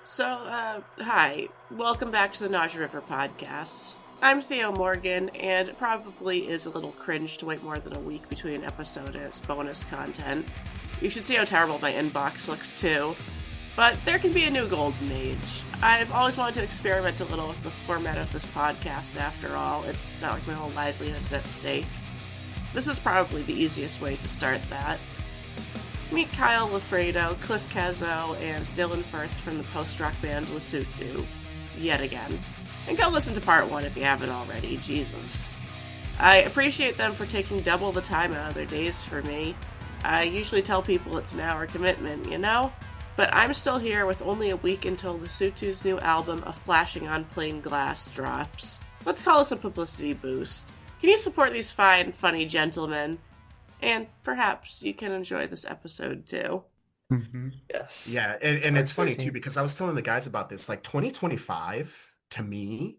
Hi. Welcome back to the Naja River podcast. I'm Theo Morgan, and it probably is a little cringe to wait more than a week between an episode and its bonus content. You should see how terrible my inbox looks, too. But there can be a new golden age. I've always wanted to experiment a little with the format of this podcast, after all. It's not like my whole livelihood is at stake. This is probably the easiest way to start that. Meet Kyle Lafredo, Cliff Cazzo, and Dylan Firth from the post-rock band Lesotho, yet again. And go listen to part 1 if you haven't already, Jesus. I appreciate them for taking double the time out of their days for me. I usually tell people it's an hour commitment, you know? But I'm still here with only a week until Lesotho's new album, A Flashing on Plain Glass, drops. Let's call this a publicity boost. Can you support these fine, funny gentlemen? And perhaps you can enjoy this episode too. Mm-hmm. Yes. Yeah, and it's funny too because I was telling the guys about this. Like 2025 to me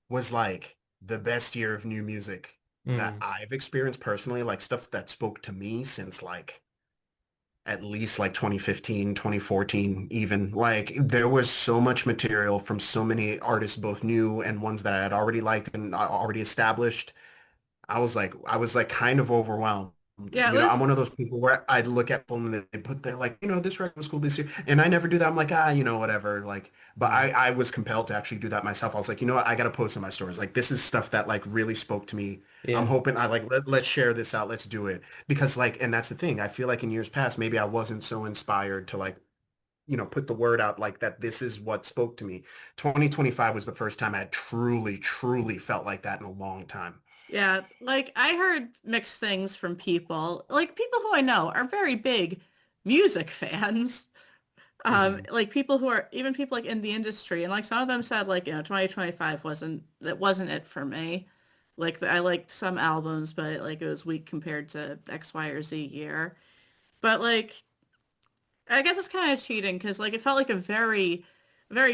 was like the best year of new music that I've experienced personally, like stuff that spoke to me since like at least like 2015, 2014 even. Like there was so much material from so many artists, both new and ones that I had already liked and already established. I was like kind of overwhelmed. Yeah, it I'm was. one of those people where I'd look at them and they put their like, this record was cool this year. And I never do that. I'm like, whatever. Like, but I was compelled to actually do that myself. I was like, I got to post in my stories. Like, this is stuff that like really spoke to me. I'm Yeah. hoping let's share this out. Let's do it. Because like, and that's the thing. I feel like in years past, maybe I wasn't so inspired to like, put the word out like that. This is what spoke to me. 2025 was the first time I had truly, truly felt like that in a long time. Yeah, like I heard mixed things from people, like people who I know are very big music fans. Mhm. Like people who are even people like in the industry, and like some of them said like 2025 wasn't it for me. Like I liked some albums, but like it was weak compared to X, Y, or Z year. But like I guess it's kind of cheating because like it felt like a very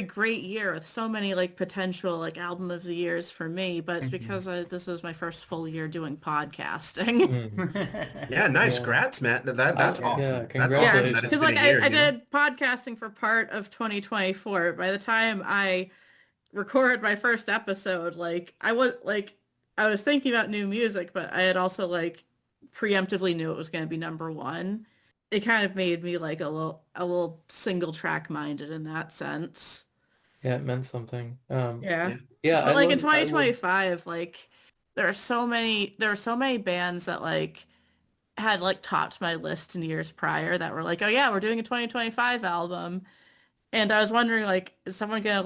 great year with so many like potential like album of the years for me, but it's Mm-hmm. because this was my first full year doing podcasting. Mm. Yeah, nice. Yeah. Congrats, man. That's Yeah, awesome. That's Yeah, awesome that it's because congratulations. been a like year, I did podcasting for part of 2024. By the time I recorded my first episode, I was thinking about new music, but I had also like preemptively knew it was going to be number one. It kind of made me like a little single track minded in that sense. Yeah, it meant something. Yeah. Yeah. Yeah, But like in I love 2025, like there are so many bands that like had like topped my list in years prior that were like, oh yeah, we're doing a 2025 album. And I was wondering like, is someone gonna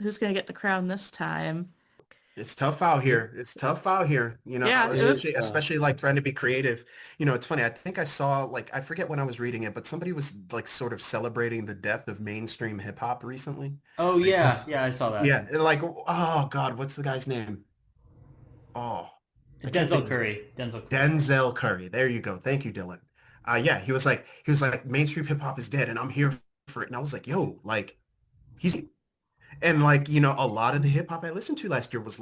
who's gonna get the crown this time? It's tough out it, here. It's tough out here, Yeah, it was is especially like trying to be creative. It's funny. I think I saw like I forget when I was reading it, but somebody was like sort of celebrating the death of mainstream hip hop recently. Oh Like, yeah, yeah, I saw that. yeah, and like oh God, what's the guy's name? Oh, I can't think Denzel of his name. Curry. Denzel Curry. Denzel Curry. There you go. Thank you, Dylan. Yeah, he was like mainstream hip hop is dead and I'm here for it. And I was like, yo, like he's and like, a lot of the hip hop I listened to last year was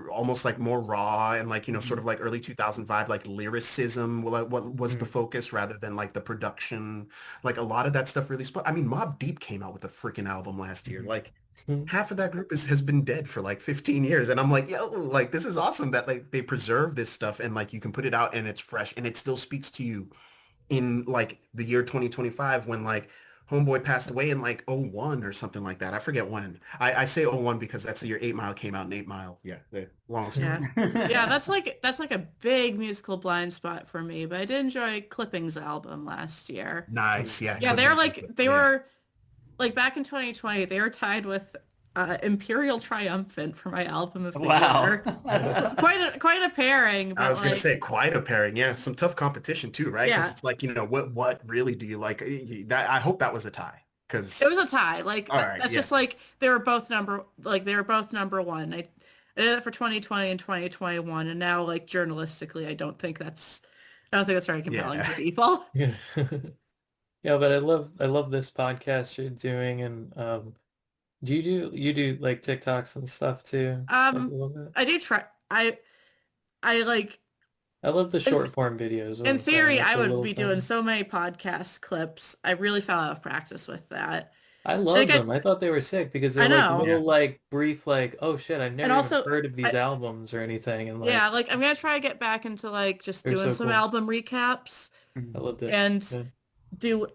almost like more raw and like, sort Mhm. of like early 2000 vibe, like lyricism, what was the mm, focus rather than like the production. Like a lot of that stuff really spoke. I mean, Mobb Deep came out with a freaking album last year. Mhm. Like mm, half of that group has been dead for like 15 years. And I'm like, yo, like this is awesome that like they preserve this stuff and like you can put it out and it's fresh and it still speaks to you in like the year 2025 when like Homeboy passed away in like '01 or something like that. I forget when. I say '01 because that's the year 8 Mile came out and 8 Mile. Yeah, the long yeah. story. Yeah, that's like a big musical blind spot for me, but I did enjoy Clipping's album last year. Nice. Yeah, Yeah, they're Clippings was like good. they Yeah. were like back in 2020, they were tied with Imperial Triumphant for my album of the Wow. year. Quite a pairing, I but was gonna like say quite a pairing. Yeah, some tough competition too, right? Because yeah, it's like, what really do you like? That I hope that was a tie. it Because was a tie. Like all right, that's yeah. just like they were both number one. I did it for 2020 and 2021, and now like journalistically, I don't think that's very compelling Yeah. to people. yeah. Yeah, but I love this podcast you're doing and do you do like TikToks and stuff too? Like a Um, little bit? I do try. I like. I love the short form videos. What In I'm saying, theory, like I the would little be doing things. so many podcast clips. I really fell out of practice with that. I Like love them. I thought they were sick because I they're like know. Yeah. little like brief like, oh shit, I've And never even also, heard of these I, albums or anything, and yeah, like like I'm gonna try to get back into like just they're doing so some cool. album recaps I loved it. and Yeah. do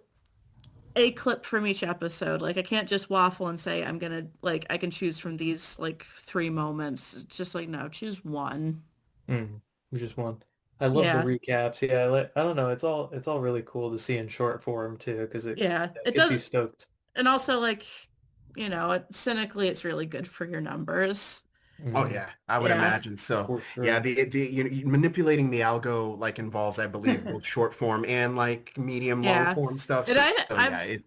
a clip from each episode. Like I can't just waffle and say I'm gonna like I can choose from these like three moments. It's just like no, choose one. Mm, just one. I love the Yeah, recaps. Yeah, I don't know. It's all really cool to see in short form too, because yeah. it It gets you does, stoked. and also like cynically, it's really good for your numbers. Oh Mm, yeah, I would Yeah, imagine so. for Yeah, sure. manipulating the algo like involves, I believe, both short form and like medium long yeah. form stuff. And So, I yeah, I've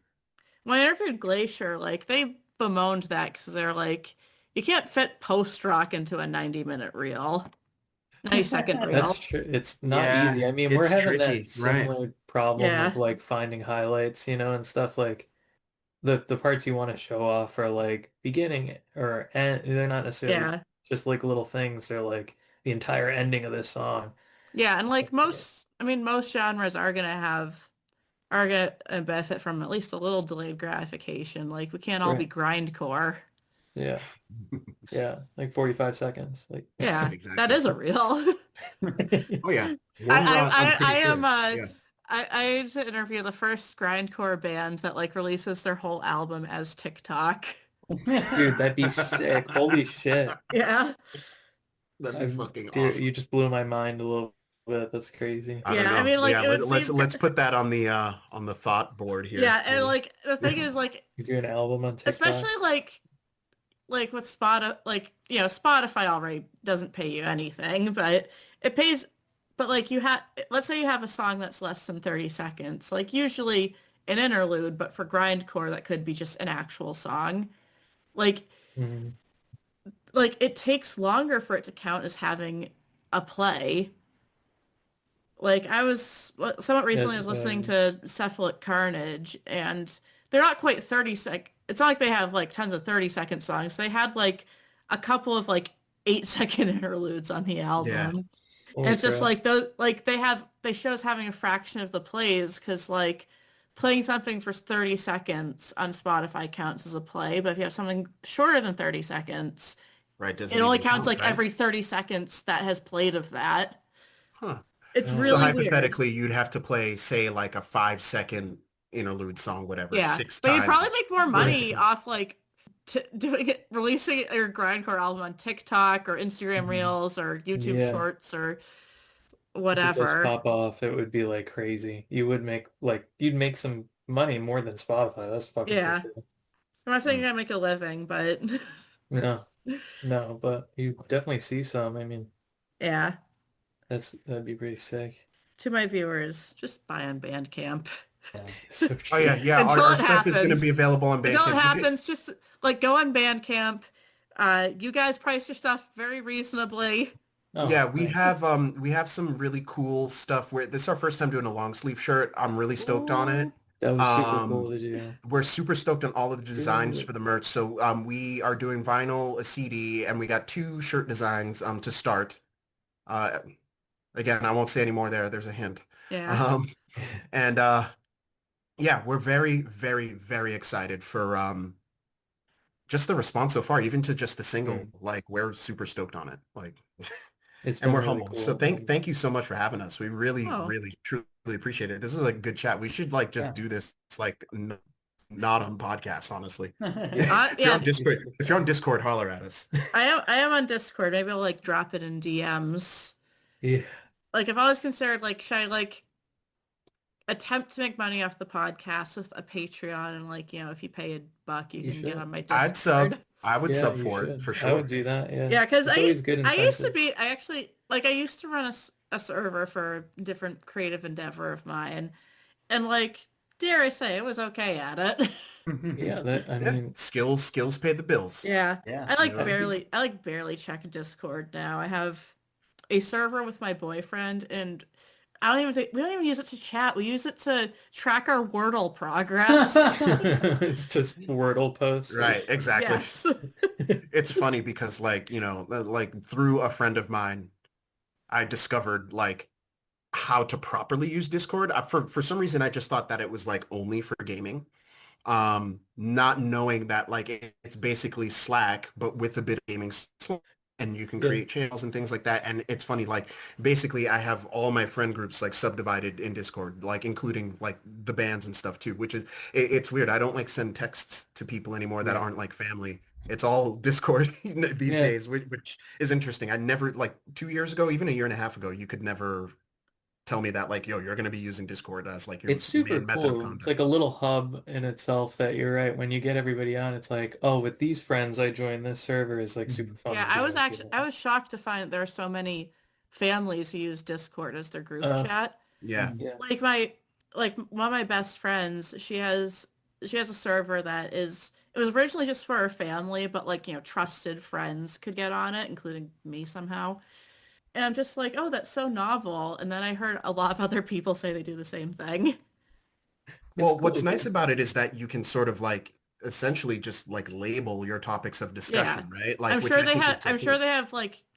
when I interviewed Glacier, like they bemoaned that because they're like, you can't fit post rock into a 90-minute reel, 90-second That's reel. true. It's not yeah, easy. I mean, we're it's having that tricky, right? similar problem of Yeah, like finding highlights, and stuff like the parts you want to show off are like beginning or end. They're not necessarily yeah, just like little things. They're like the entire ending of this song. yeah. And like Yeah. most genres are gonna benefit from at least a little delayed gratification. Like we can't all be Right. grindcore. Yeah. Yeah. Like 45 seconds. Like Yeah, that Exactly. is a reel. Oh yeah, I one run, I'm I pretty am sure. Yeah. I need to interview the first grindcore band that like releases their whole album as TikTok. Dude, that'd be sick. Holy shit. Yeah. That'd be I'm fucking dude, awesome. you just blew my mind a little bit. That's crazy. I don't Yeah, I know. mean like Yeah, it would let's seem let's put that on the thought board here. yeah, and like the thing is like You do an album on especially TikTok? like with Spotify like Spotify already doesn't pay you anything, but it pays but like you have let's say you have a song that's less than 30 seconds. Like usually an interlude, but for grindcore that could be just an actual song. Like Mhm. it takes longer for it to count as having a play. Like somewhat recently I Yes, was listening to Cephalic Carnage and they're not quite it's not like they have like tons of 30-second songs. They had like a couple of like 8-second interludes on the Yeah, album. And holy it's just crap. like those like they show us having a fraction of the plays because like playing something for 30 seconds on Spotify counts as a play, but if you have something shorter than 30 seconds, right. Does it it only even counts count, like right? every 30 seconds that has played of that. Huh. It's Oh, So really weird. hypothetically, you'd have to play, say, like a 5 second interlude song, whatever, Yeah. six But you'd probably times make more for it to money count. off like releasing your grindcore album on TikTok or Instagram mhm. Reels or YouTube Yeah. Shorts or If it does whatever. pop off, it would be like crazy. You'd make some money more than Spotify. That's fucking for Yeah. sure. I'm not saying Mm. you're gonna make a living, but No, no, but you definitely see some. I mean, yeah. that'd be pretty sick. To my viewers, just buy on Bandcamp. Yeah, so Oh yeah, true. yeah. Our, Until our it stuff is going to happens. be available on Until it Bandcamp. You get, happens, just like go on Bandcamp. You guys price your stuff very reasonably. Oh, yeah, nice. we have some really cool stuff. Where this is our first time doing a long sleeve shirt. I'm really stoked on it. Ooh. That was super cool Um, to do. we're super stoked on all of the designs Dude. for the merch. So we are doing vinyl, a CD, and we got two shirt designs to start. Uh, again, I won't say any more there. There's a hint. Yeah. Um, and yeah, we're very, very, very excited for just the response so far, even to just the single. Mm. Like we're super stoked on it. Like, It's and been we're really humbled. So cool. thank you so much for having us. We really, Oh. really, truly appreciate it. This is a good chat. We should like just Yeah. do this like not on podcast, honestly. Yeah. If you're on Yeah. Discord, if you're on Discord, holler at us. I am on Discord. Maybe I'll like drop it in DMs. Yeah. Like if I was considered like should I like attempt to make money off the podcast with a Patreon and like, if you pay $1, you You can get should. on my I'd sub. Discord. I would Yeah, sub you for it should. for I would sure. do that. Yeah. Yeah, because It's always good I used to incentive. be I used to run a server for a different creative endeavor of mine, and like dare I say, I was okay at it. Yeah, that I Yeah, mean, skills pay the bills. Yeah, yeah, You know? I like barely check Discord now. I have a server with my boyfriend, and we don't even use it to chat. We use it to track our Wordle progress. it's just Wordle posts. Right, exactly. Yes. It's funny because like, like through a friend of mine, I discovered like how to properly use Discord. For some reason, I just thought that it was like only for gaming. Not knowing that like it's basically Slack, but with a bit of gaming and you can Yeah. create channels and things like that. And it's funny, like basically I have all my friend groups like subdivided in Discord, like including like the bands and stuff too, which is it's weird. I don't like send texts to people anymore that Right. aren't like family. It's all Discord these Yeah. days, which is interesting. I never like 2 years ago, even a year and a half ago, you could never tell me that like, yo, you're going to be using Discord as like your It's super main method of cool. It's contact. like a little hub in itself that you're right. When you get everybody on, it's like, oh, with these friends, I joined this server is like super Mhm. fun Yeah, to I join was with actually people. I was shocked to find that there are so many families who use Discord as their group Uh, chat. Yeah. yeah. Like one of my best friends, she has a server that is it was originally just for her family, but like, trusted friends could get on it, including me somehow. And I'm just like, oh, that's so novel. And then I heard a lot of other people say they do the same thing. It's Well, what's cool, nice dude. about it is that you can sort of like essentially just like label your topics of Yeah. discussion, right? Like, which I think is so cool.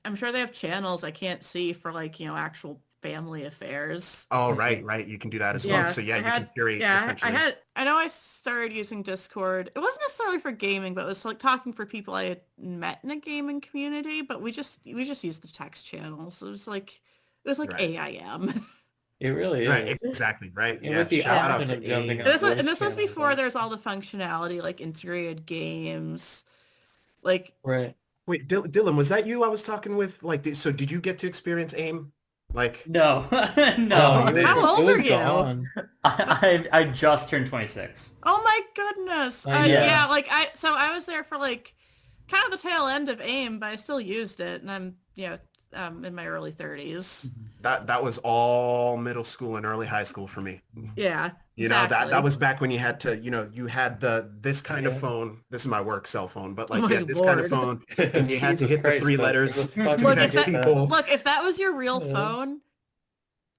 I'm sure they have channels I can't see for like, actual family affairs. Oh, Yeah. right. You can do that as well. Yeah, So yeah, you can curate essentially. I know I started using Discord. It wasn't necessarily for gaming, but it was like talking for people I had met in a gaming community, but we just used the text channels. It was like Right. AIM. It really Right. is. Exactly. Right. And Yeah. with the Shout Yeah. out option to of jumping A. And on this voice was channels before on. there's all the functionality like integrated games. Like, Right. Wait, Dylan, was that you I was talking with? Like, so did you get to experience AIM? Like, No, No, oh, no. you man. was how it old are was you? gone. I just turned 26. Oh my goodness. I know. Yeah, Yeah. like I was there for like kind of the tail end of AIM, but I still used it, and I'm in my early 30s. That was all middle school and early high school for me. Yeah, You know, that exactly. was back when you had to, you had this kind of Yeah. phone. This is my work cell phone, but Oh like, my yeah, this kind of Lord. phone, and you had to Jesus hit the Christ, three though. Who the letters fuck to would Look, you text get that? people. if that was your real Uh, phone,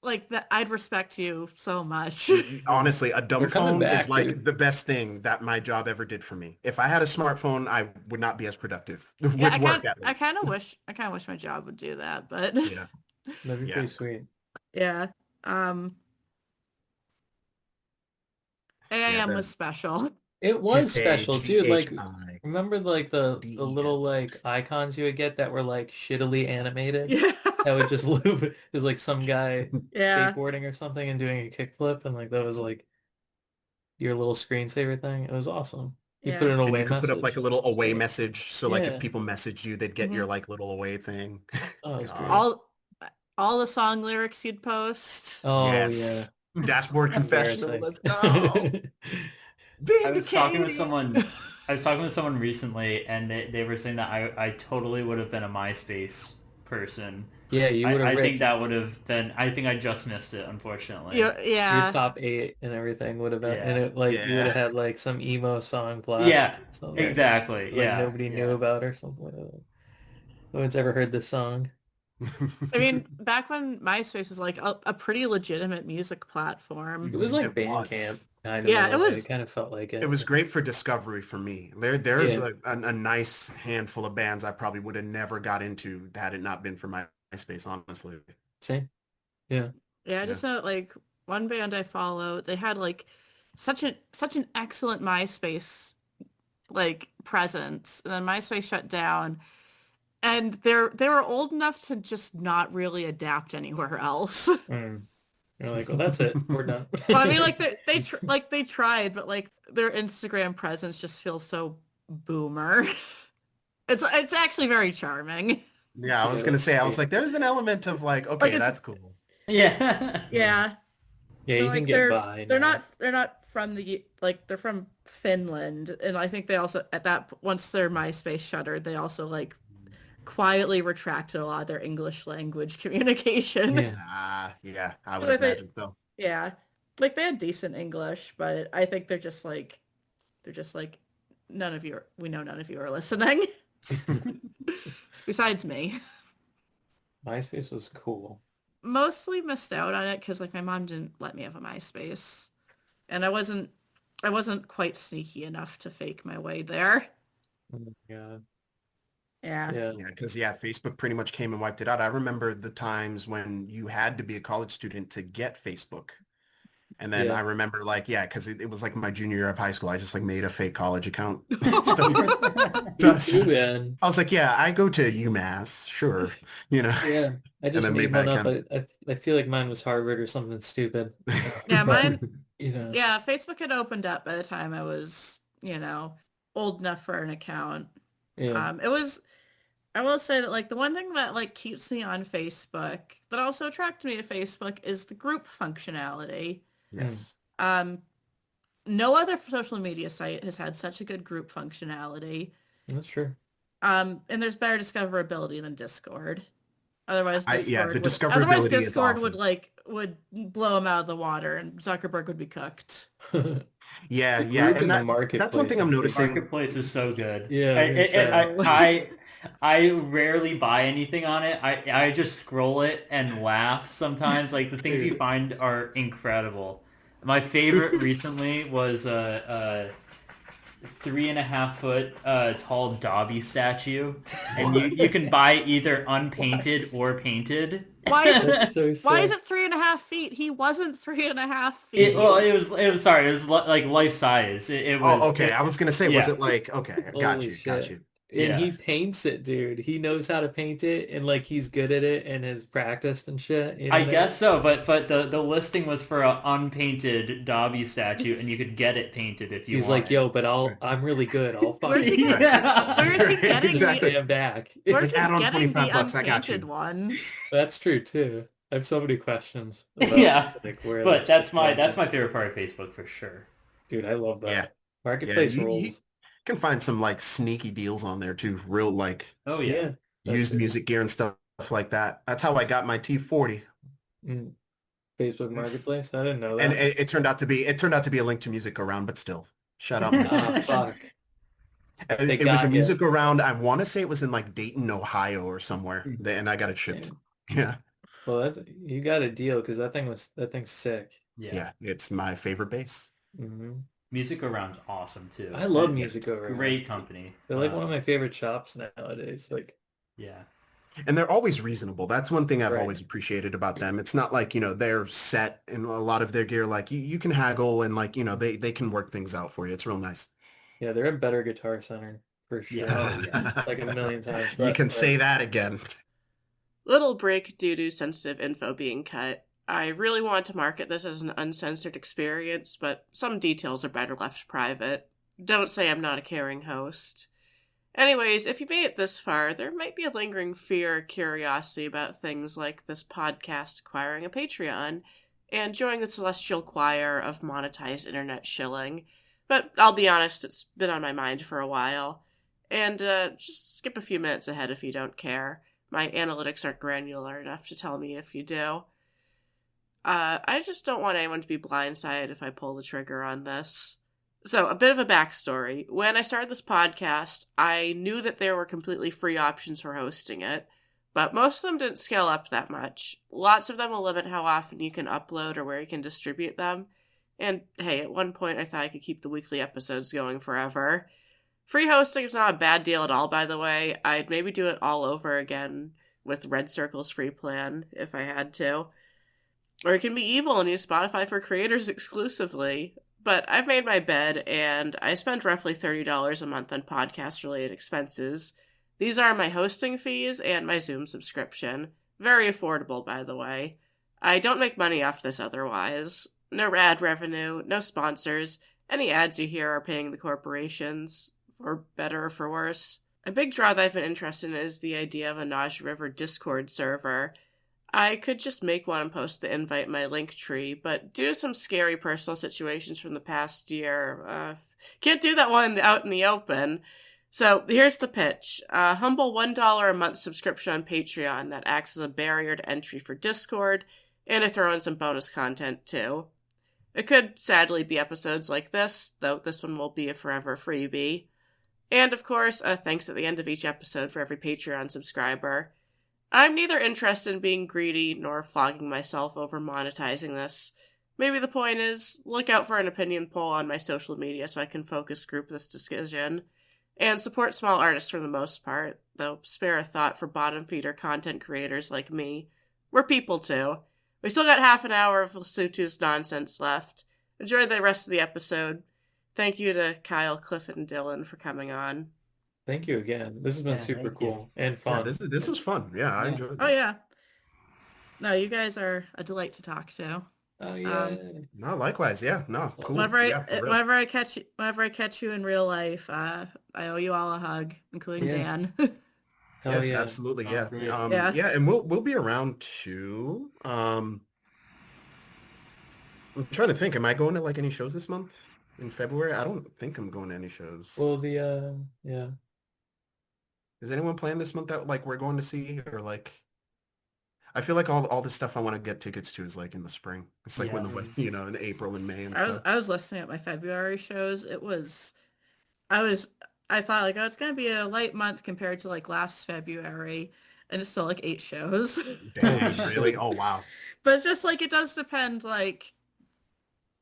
like that, I'd respect you so much. Honestly, a dumb They're coming phone is back, like dude. the best thing that my job ever did for me. If I had a smartphone, I would not be as productive Yeah, with work at least. I kind of wish my job would do that, but Yeah, That'd be yeah. pretty sweet. yeah. Um, Yeah, AIM was the special. It was special, dude. Like, PAGHIDEE. remember like the little like icons you would get that were like shittily animated? Yeah. That would just loop. It was like some guy Yeah. skateboarding or something and doing a kickflip, and like that was like your little screensaver thing. It was awesome. You put Yeah. an And you away could put up like a message. little away Great. message. So like if Yeah. people messaged you, they'd get hmm your like little away thing. Oh, it was great. God. All all the song lyrics you'd post. Oh yeah. Yes. Dashboard confessional. Embarrassing. Let's go. I was talking with Vindicated. someone I was talking with someone recently and they were saying that I totally would have been a MySpace person. Yeah, you would have I think ripped that would have been I think I just missed it, unfortunately. Yeah, your yeah, top 8 and everything would have been, and Yeah. it like you would Yeah. have had like some emo song blast, Yeah, something exactly. like Yeah. nobody knew Yeah. about or something like that. No one's ever heard this song. I mean, back when MySpace was like a pretty legitimate music platform. It was Mhm, like it Bandcamp, was. kind of in Yeah, a it way. It was. kind of felt like It it. was great for discovery for me. There's Yeah, a nice handful of bands I probably would have never got into had it not been for my MySpace, honestly. same. Yeah. Yeah, I Yeah. just know like one band I follow, they had like such an excellent MySpace like presence, and then MySpace shut down, and they were old enough to just not really adapt anywhere else. Mm. You're like, well, that's it. We're done. Well, I mean, like they tried, but like their Instagram presence just feels so boomer. It's actually very charming. Yeah, I Yeah, was gonna that's say, I was sweet. like, there's an element of like, Like okay, it's that's cool. Yeah. Yeah. yeah. Yeah, So you can like get by now. they're not from they're from Finland, and I think they also at that once their MySpace shuttered, they also like quietly retracted a lot of their English language communication. Yeah. Yeah, I would But I think imagine so. yeah, like they had decent English, but I think they're just like we know none of you are listening besides me. MySpace was cool. Mostly missed out on it because like my mom didn't let me have a MySpace, and I wasn't quite sneaky enough to fake my way there. Oh my God. Yeah. Yeah, because Facebook pretty much came and wiped it out. I remember the times when you had to be a college student to get Facebook. And then I remember because it was like my junior year of high school. I just like made a fake college account. Me too, man. I was like, yeah, I go to UMass, sure. Yeah, I And just then made made one that up. I feel like mine was Harvard or something stupid. Yeah, mine, But, yeah, Facebook had opened up by the time I was, old enough for an account. yeah. I will say that like the one thing that like keeps me on Facebook that also attracted me to Facebook is the group functionality. Yes. No other social media site has had such a good group functionality. That's true. And there's better discoverability than Discord. Otherwise, the Discord discoverability is awesome. would blow him out of the water, and Zuckerberg would be cooked. Yeah, The yeah, group and and the that's one thing I'm marketplace. noticing. Marketplace is so good. Yeah, I rarely buy anything on it. I just scroll it and laugh sometimes. Like the things you find are incredible. My favorite recently was a 3.5-foot tall Dobby statue, and you can buy either unpainted or painted. Why is That's so Why is sick. it 3.5 feet? He wasn't 3.5 feet. It was like life size. It was. Oh, okay. I was gonna say, was yeah. it like, okay, got Holy you. shit. And Yeah. he paints it, dude. He knows how to paint it, and like he's good at it and has practiced and shit. You know I what guess so, but the listing was for an unpainted Dobby statue, and you could get it painted if you He's want. like, yo, but I'm really good. I'll Where's fucking he, Yeah. where is he getting Exactly. the I'm back. Where's he add on getting the 25 bucks, I got unpainted you. ones? That's true too. I have so many questions. About, Yeah, like, where but that that's shit's my going. favorite part of Facebook for sure. Dude, I love that. Yeah. Marketplace you rules. can find some like sneaky deals on there too, real like Oh yeah. that's used it. music gear and stuff like that. That's how I got my T40. Mm. Facebook Marketplace. I didn't know that. And it turned out to be a link to music around, but still, shut up. Ah, fuck. They It was got a ya. music around. I want to say it was in like Dayton, Ohio, or somewhere, Mhm. and I got it shipped. Yeah, Well, you got a deal because that thing's sick. yeah, it's my favorite bass. Hmm Music Around's awesome too. I love And Music Over. Great company. They're like one of my favorite shops nowadays. Like, Yeah. And they're always reasonable. That's one thing I've Right. always appreciated about them. It's not like, they're set in a lot of their gear. Like you can haggle and like, they can work things out for you. It's real nice. yeah, they're a better Guitar Center for sure. Yeah. Oh, yeah. Like a million times. You But, can like, say that again. Little break due to sensitive info being cut. I really want to market this as an uncensored experience, but some details are better left private. Don't say I'm not a caring host. Anyways, if you made it this far, there might be a lingering fear or curiosity about things like this podcast acquiring a Patreon and joining the celestial choir of monetized internet shilling. But I'll be honest, it's been on my mind for a while. And just skip a few minutes ahead if you don't care. My analytics aren't granular enough to tell me if you do. I just don't want anyone to be blindsided if I pull the trigger on this. So, a bit of a backstory. When I started this podcast, I knew that there were completely free options for hosting it, but most of them didn't scale up that much. Lots of them will limit how often you can upload or where you can distribute them. And hey, at one point I thought I could keep the weekly episodes going forever. Free hosting is not a bad deal at all, by the way. I'd maybe do it all over again with Red Circle's free plan if I had to. Or it can be evil and use Spotify for creators exclusively. But I've made my bed, and I spend roughly $30 a month on podcast-related expenses. These are my hosting fees and my Zoom subscription. Very affordable, by the way. I don't make money off this otherwise. No ad revenue, no sponsors. Any ads you hear are paying the corporations, for better or for worse. A big draw that I've been interested in is the idea of a Naja River Discord server. I could just make one and post the invite in my link tree, but due to some scary personal situations from the past year, can't do that one out in the open. So here's the pitch. A humble $1 a month subscription on Patreon that acts as a barrier to entry for Discord, and I throw in some bonus content too. It could sadly be episodes like this, though this one will be a forever freebie. And of course, thanks at the end of each episode for every Patreon subscriber. I'm neither interested in being greedy nor flogging myself over monetizing this. Maybe the point is, look out for an opinion poll on my social media so I can focus group this decision. And support small artists for the most part, though spare a thought for bottom feeder content creators like me. We're people too. We still got half an hour of Lesotho's nonsense left. Enjoy the rest of the episode. Thank you to Kyle, Cliff, and Dylan for coming on. Thank you again. This has been super cool and fun. Yeah, this was fun. Yeah, I enjoyed Oh this. yeah. No, you guys are a delight to talk to. Oh yeah. No, likewise. Yeah, no, cool. Whenever Yeah, for real. whenever I catch you in real life, I owe you all a hug, including Dan. Hell Yes, yeah. absolutely. Yeah. Great. Yeah, and we'll be around too. I'm trying to think. Am I going to like any shows this month in February? I don't think I'm going to any shows. Well, yeah. Is anyone playing this month that like we're going to see, or like? I feel like all the stuff I want to get tickets to is like in the spring. It's like when the in April and May and stuff. I was listening at my February shows. I thought like, oh, it's gonna be a light month compared to like last February, and it's still like 8 shows. Dang, really? Oh wow. But it's just like it does depend. Like,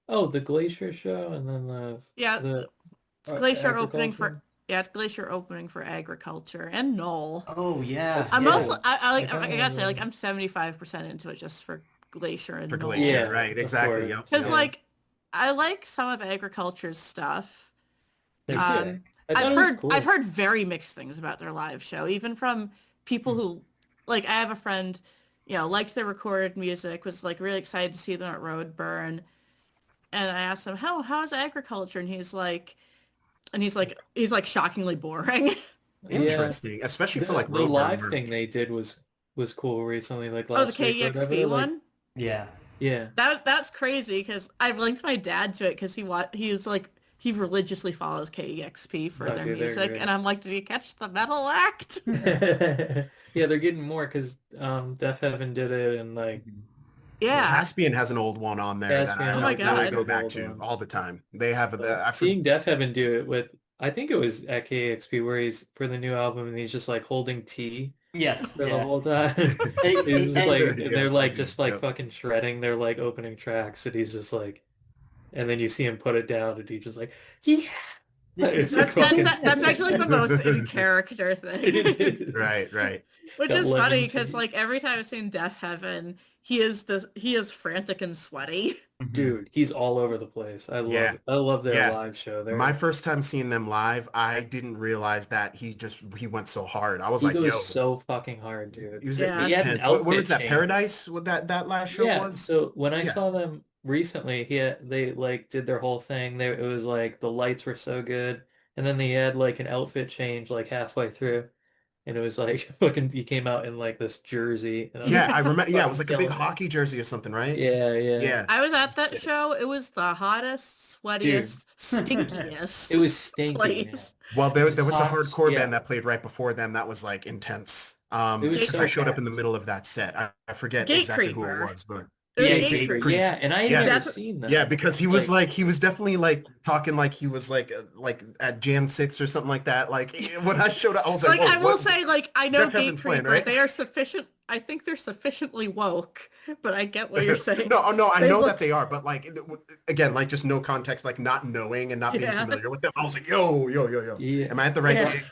Oh, the Glacier show, and then the it's Glacier opening agriculture? it's Glacier opening for agriculture and Knoll. Oh yeah. That's I'm cool. also I gotta say Yeah. like I'm 75% into it just for Glacier and For Knoll. Glacier, Yeah, right? of Exactly. course. Yep. Because Yeah. like I like some of agriculture's stuff. Me too. Um, I thought it was cool. I've heard very mixed things about their live show, even from people who like I have a friend, liked their recorded music, was like really excited to see them at Roadburn. And I asked him, how's agriculture? And he's like shockingly boring. Interesting, especially for like the Roadburn live work. thing they did was cool recently, like Oh, the last week or KEXP whatever. Like, one? Yeah. yeah. That's crazy because I've linked my dad to it because he religiously follows KEXP for Oh, their dude, they're music, great. and I'm like, did you catch the metal act? Yeah, they're getting more because Deaf Heaven did it, and like Yeah. Caspian has an old one on there that Caspian I Oh my really God. go back Old to one. all the time. They have seeing Deaf Heaven do it with, I think it was at KXP where he's for the new album, and he's just like holding tea Yes. for the Yeah. whole time. Hey, He's just and- like, Yes, they're I like do. just like Yep. fucking shredding their like opening tracks, and he's just like, and then you see him put it down, and he's just like, yeah. It's like fucking- That's actually the most in character thing. It is. Right. Which Got is lemon funny tea. because like every time I've seen Death Heaven, he is frantic and sweaty. Dude, he's all over the place. I love their Yeah. live show. My first time seeing them live, I didn't realize that he went so hard. I was he like, goes yo, so fucking hard, dude. he was Yeah. He had an intense. What was outfit that? change. Paradise? What that last show Yeah, was? so when I Yeah. saw them recently, they like did their whole thing. It was like the lights were so good, and then they had like an outfit change like halfway through, and it was like fucking he came out in like this jersey. And I was Yeah, like, I remember. Yeah, it was like a big killing it. hockey jersey or something, right? Yeah. Yeah. I was at that show. It was the hottest, sweatiest, stinkiest It was stinky, man. place. Well, there was a Hot, hardcore yeah. band that played right before them that was like intense. It was Because so I showed up bad. in the middle of that set. I forget Gate exactly who Creeper. it was, but It was Yeah, Gate Creeper. Creeper. Yeah, and I had Yes. never seen that. yeah, because he was he was definitely like talking like he was like at Jan 6 or something like that. Like when I showed up, I was like, Like whoa, I will what? say, like I know Jeff Gate Heaven's playing, Creeper. right? They are sufficient. I think they're sufficiently woke, but I get what you're saying. No, I They know look- that they are, but like again, like just no context, like not knowing and not being Yeah. familiar with them. I was like, yo. Yeah. Am I at the right Yeah. gig?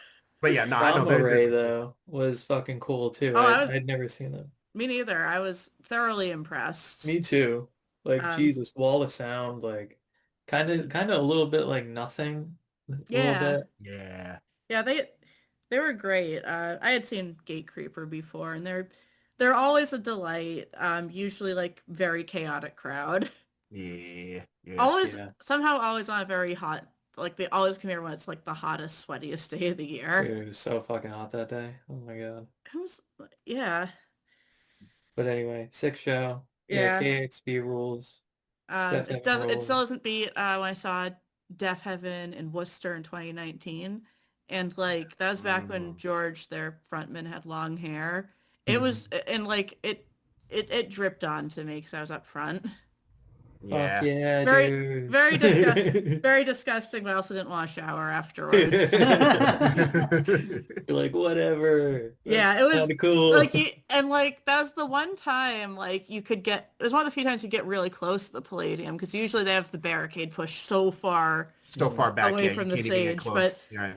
But yeah, no, I know Drama Ray they're though was fucking cool too. Oh, I'd never seen them. Me neither. I was thoroughly impressed. Me too. Like Jesus, wall of sound, like kind of a little bit like nothing. A Yeah. little bit. yeah. Yeah, they were great. I had seen Gate Creeper before, and they're always a delight. Usually like very chaotic crowd. Yeah. Always Yeah. somehow always on a very hot. Like they always come here when it's like the hottest, sweatiest day of the year. Dude, it was so fucking hot that day. Oh my god. It was yeah. But anyway, sick show. Yeah. KXP rules. Death It Heaven still rules. doesn't beat when I saw Deaf Heaven in Worcester in 2019, and like that was back when George, their frontman, had long hair. It was and like it dripped on to me because I was up front. Yeah. Fuck yeah, Very- dude. Very disgusting. Very disgusting, but I also didn't want to shower afterwards. You're like, whatever. Yeah, That's it was, kinda cool. like that was the one time like you could get. It was one of the few times you get really close to the Palladium because usually they have the barricade pushed so far So far back, away yeah, from you the can't even get stage, close. but- Right.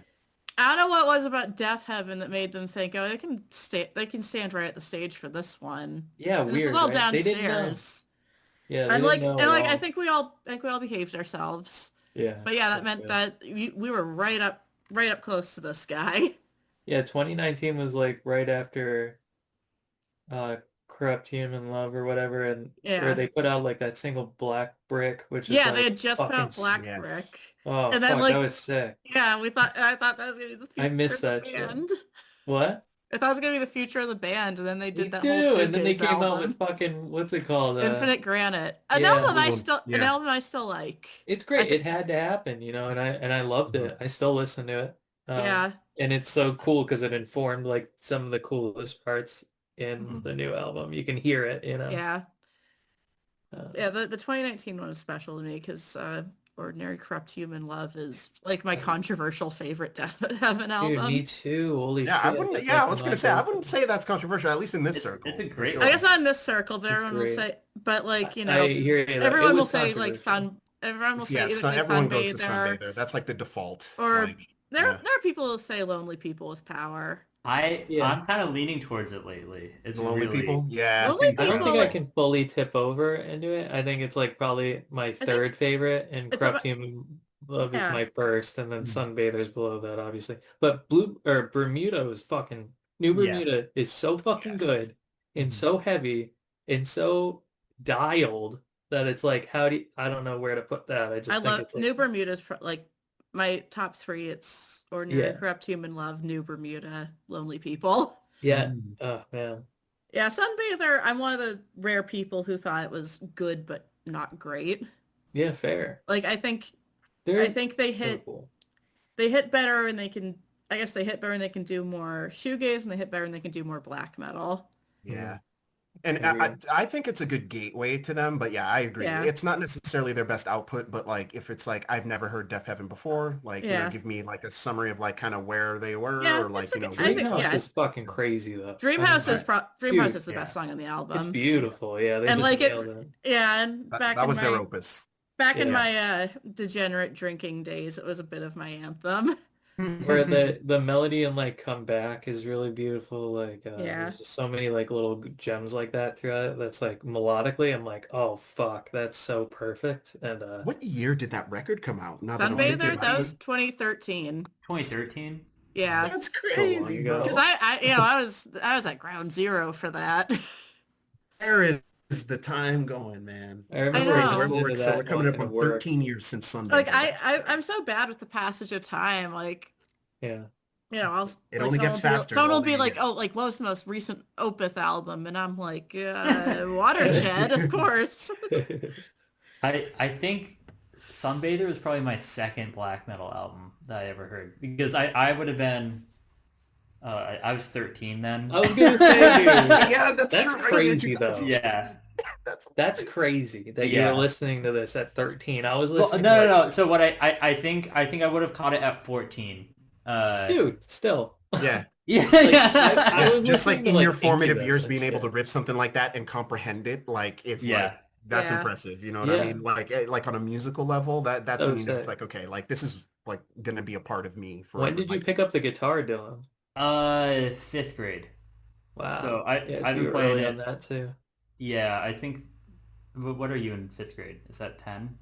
I don't know what it was about Death Heaven that made them think, oh, they can stand right at the stage for this one. Yeah, And this is weird, all right? They didn't know. downstairs. Yeah, they didn't know And at like all. I think we all behaved ourselves. Yeah, But yeah, that that's meant good. that we were right up close to this guy. Yeah, 2019 was like right after uh Corrupt Human Love or whatever, and or Yeah. they put out like that single Black Brick, which is Yeah, they like had just put fucking out Black Yes. Brick. oh And then fuck, that like was sick. yeah, I thought that was gonna be the I future missed of the that shit. band. What? I thought it was gonna be the future of the band, and then they Me did that whole too. And then they shoegaze came out with album. fucking what's it called? Infinite Granite. Yeah. An Yeah. album I still like. It's I great. th- It had to happen, and I loved Mhm. it. I still listen to it. yeah. And it's so cool because it informed like some of the coolest parts in Mhm. the new album. You can hear it, Yeah. Uh, Yeah, the 2019 one was special to me because Ordinary Corrupt Human Love is like my controversial favorite Death Heaven dude, me album. too. Holy Yeah, I shit. wouldn't. That's Yeah, I like was my gonna say I go-to. wouldn't say that's controversial, at least in this circle. It's a for great sure. I guess not in this circle, but It's everyone will great. say, but like, I hear you. It everyone will was say like controversial. everyone will say Yeah, either so say everyone goes to Sunbather Sunbather. That's like the default. or Like, yeah. there are people who say Lonely People with Power. Yeah. I'm kind of leaning towards it lately. It's The Lonely really People. Yeah, Lonely I don't think People- I can fully tip over into it. I think it's like probably my third favorite, and it's Corrupt about- Human Love is Yeah. my first, and then Mhm. Sunbather's below that, obviously. But Bermuda is fucking New Yeah. Bermuda is so fucking Yes. good and Mhm. so heavy and so dialed that it's like I don't know where to put that. I just I think love it's like, New Bermuda's like my top three. It's Ordinary Yeah. Corrupt Human Love, New Bermuda, Lonely People. yeah. Mhm. Oh man. Yeah, Sunbather, I'm one of the rare people who thought it was good but not great. Yeah, fair. Like I think They're they so cool. they hit better and they can I guess they hit better and they can do more shoegaze and they hit better and they can do more black metal. Yeah. And Agreed. I think it's a good gateway to them, but yeah, I agree. Yeah. It's not necessarily their best output, but like if it's like I've never heard Death Heaven before, like Yeah. give me like a summary of like kind of where they were Yeah, or like it's like what I think- they Dreamhouse yeah. is fucking crazy though. Dreamhouse I is mean, Dreamhouse dude, is the best yeah. song on the it's album. beautiful. Yeah, they And just like nailed it. Yeah, and That, that was their opus. back in Yeah. my degenerate drinking days, it was a bit of my anthem. Where the melody and like come back is really beautiful. Like Yeah. there's just so many like little gems like that throughout it. That's like melodically, I'm like, oh fuck, that's so perfect. And What year did that record come out? Now that I'm thinking Sunbather, about that it. was 2013. 2013. Yeah. That's long crazy, ago. bro. Because I was at ground zero for that. Where is the time going, man? I remember I know. Where listening we're, to so that we're coming up walking on to work. 13 years since Sunday. Like I'm so bad with the passage of time. Like, Yeah. I'll It like, only gets faster. Someone the will older be you like, get. oh, like what was the most recent Opeth album? And I'm like, Watershed, of course. I think Sunbather is probably my second black metal album that I ever heard because I would have been I was 13 then. I was gonna say, dude, Yeah, that's that's true. crazy though. Yeah. That's crazy that Yeah. you're listening to this at 13. I was Well, listening. no, to no, no. So what I think I would have caught it at 14. Dude, still. Yeah. Yeah, I was Just like listening to, in like, your formative Incubus years and being able to shit. rip something like that and comprehend it, like it's Yeah. like that's Yeah. impressive. You know what I Yeah. mean? Like on a musical level, that's So when you know it's sick. like, okay, like this is like gonna be a part of me forever. When did you Like, pick up the guitar, Dylan? 5th grade. Wow. So Yeah, I've so been you were playing early it. on that too. Yeah, I think. What are you in 5th grade? Is that 10?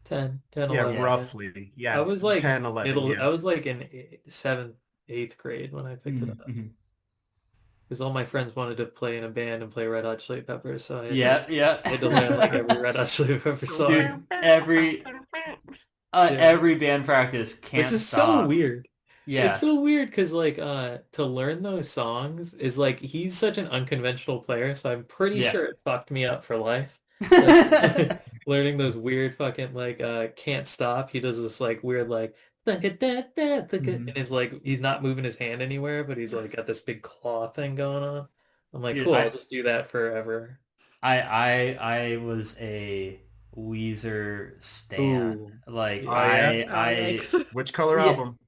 10, 10, yeah, 11. roughly. Yeah. I was like 10, 11. middle. Yeah. I was like in 7th, 8th grade when I picked it up. Mhm. Because all my friends wanted to play in a band and play Red Hot Chili Peppers, so I had, Yeah, yeah. I had to learn like every Red Hot Chili Peppers song, Dude, every band practice can't which is stop. so weird. Yeah. It's so weird because like to learn those songs is like he's such an unconventional player, so I'm pretty Yeah. sure it fucked me up for life. Like, learning those weird fucking like can't stop. He does this like weird like and it's like he's not moving his hand anywhere, but he's like got this big claw thing going on. I'm like, Dude, cool, I'll just do that forever. I was a Weezer stan. Ooh. Like Oh, yeah? Yikes. Which color Yeah. album?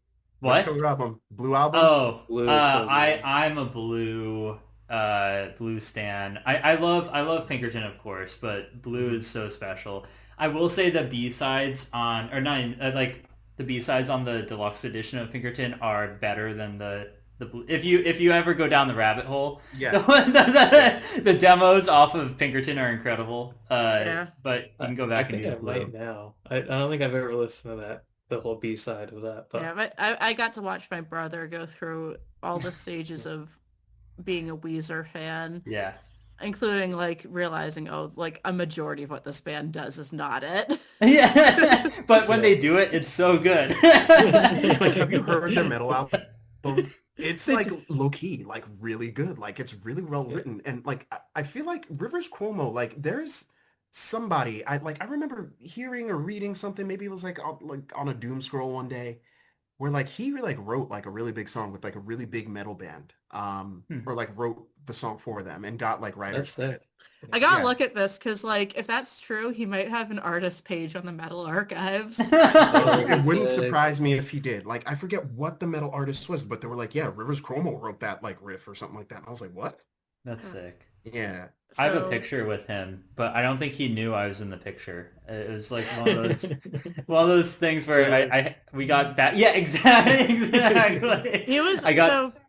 What? Which color album? Blue album? Oh, Blue is so good. I'm a blue stan. I love Pinkerton, of course, but blue is so special. I will say the B-sides on, or not, like the B-sides on the deluxe edition of Pinkerton are better than the if you ever go down the rabbit hole, Yeah. the demos off of Pinkerton are incredible. Yeah. But you can go back I and think do the I might blue. now. I don't think I've ever listened to that, the whole B-side of that. But Yeah, but I got to watch my brother go through all the stages of being a Weezer fan, Yeah. including like realizing, oh, like a majority of what this band does is not it. Yeah, but when they do it, it's so good. Like, have you heard their metal album? It's like low key, like really good. Like it's really well written, and like I feel like Rivers Cuomo, like there's somebody I remember hearing or reading something. Maybe it was like on a doom scroll one day where like he like wrote like a really big song with like a really big metal band, or like wrote the song for them and got like writers. that's it. I gotta Yeah. look at this because, like, if that's true, he might have an artist page on the Metal Archives. It wouldn't surprise me if he did. Like, I forget what the metal artist was, but they were like, yeah, Rivers Cuomo wrote that like riff or something like that. And I was like, what? That's sick. Yeah. I have a So- picture with him, but I don't think he knew I was in the picture. It was like one of those things where we got that. Yeah, exactly. He was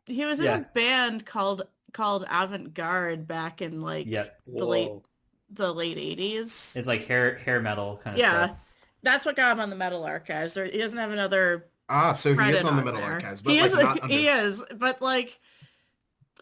he was in yeah. a band called Avant Garde back in like Yep. the late 80s. It's like hair metal kind of Yeah, stuff. that's what got him on the Metal Archives. He doesn't have another So he credit is on the on metal there. archives, but He like is, not under... he is, but like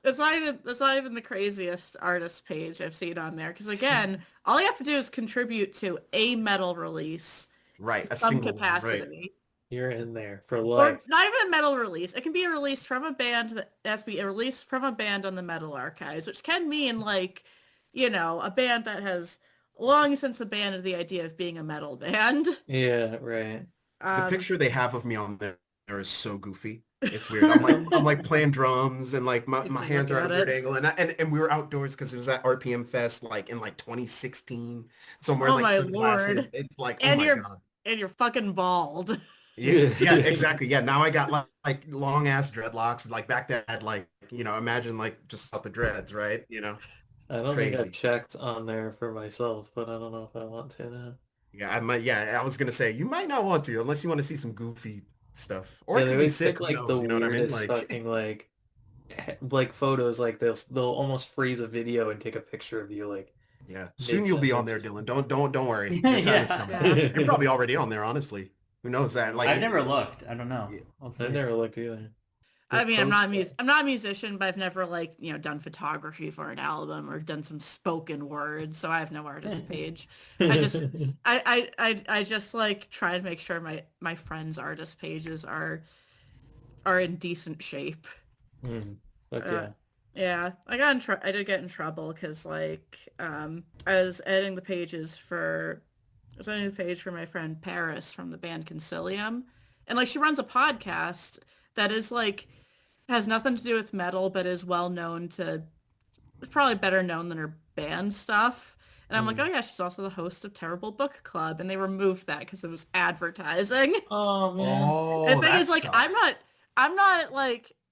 it's not even the craziest artist page I've seen on there. Because again, all you have to do is contribute to a metal release, Right, a some single one, capacity. right. You're in there for Or life. not even a metal release. It can be a release from a band that has to be a release from a band on the Metal Archives, which can mean like, you know, a band that has long since abandoned the idea of being a metal band. Yeah, right. The picture they have of me on there is so goofy. It's weird. I'm like playing drums and like my to hands look are at a at weird angle, and we were outdoors because it was at RPM Fest like in like 2016. So I'm wearing Oh like my sunglasses. Lord. It's like, And oh my God. and you're fucking bald. Yeah, exactly. Yeah, now I got like long ass dreadlocks. Like back then, I had like, you know, imagine like just out the dreads, right? You know, I don't think crazy. I've checked on there for myself, but I don't know if I want to now. Yeah, I might. Yeah, I was gonna say you might not want to unless you want to see some goofy stuff, or Yeah, it they could be always sick. pick Who like the knows? You know what I mean? weirdest Like, fucking like photos. Like they'll almost freeze a video and take a picture of you like yeah. Soon you'll be on there, mid-sentence. Dylan. Don't worry. Your time is Yeah. coming. Yeah. You're probably already on there, honestly. Who knows that? Like, I've never looked. I don't know. Yeah. I'll see. I've never looked either. I mean, I'm Post- not a musician, but I've never like, you know, done photography for an album or done some spoken word, so I have no artist page. I just I just like try to make sure my friends' artist pages are in decent shape. Fuck Uh, yeah. Yeah, I did get in trouble because like I was editing the pages I was editing the page for my friend Paris from the band Concilium, and like she runs a podcast that is like has nothing to do with metal, but is well known to probably better known than her band stuff. And I'm like, oh yeah, she's also the host of Terrible Book Club, and they removed that because it was advertising. Oh man. oh, And the thing that is, like, sucks.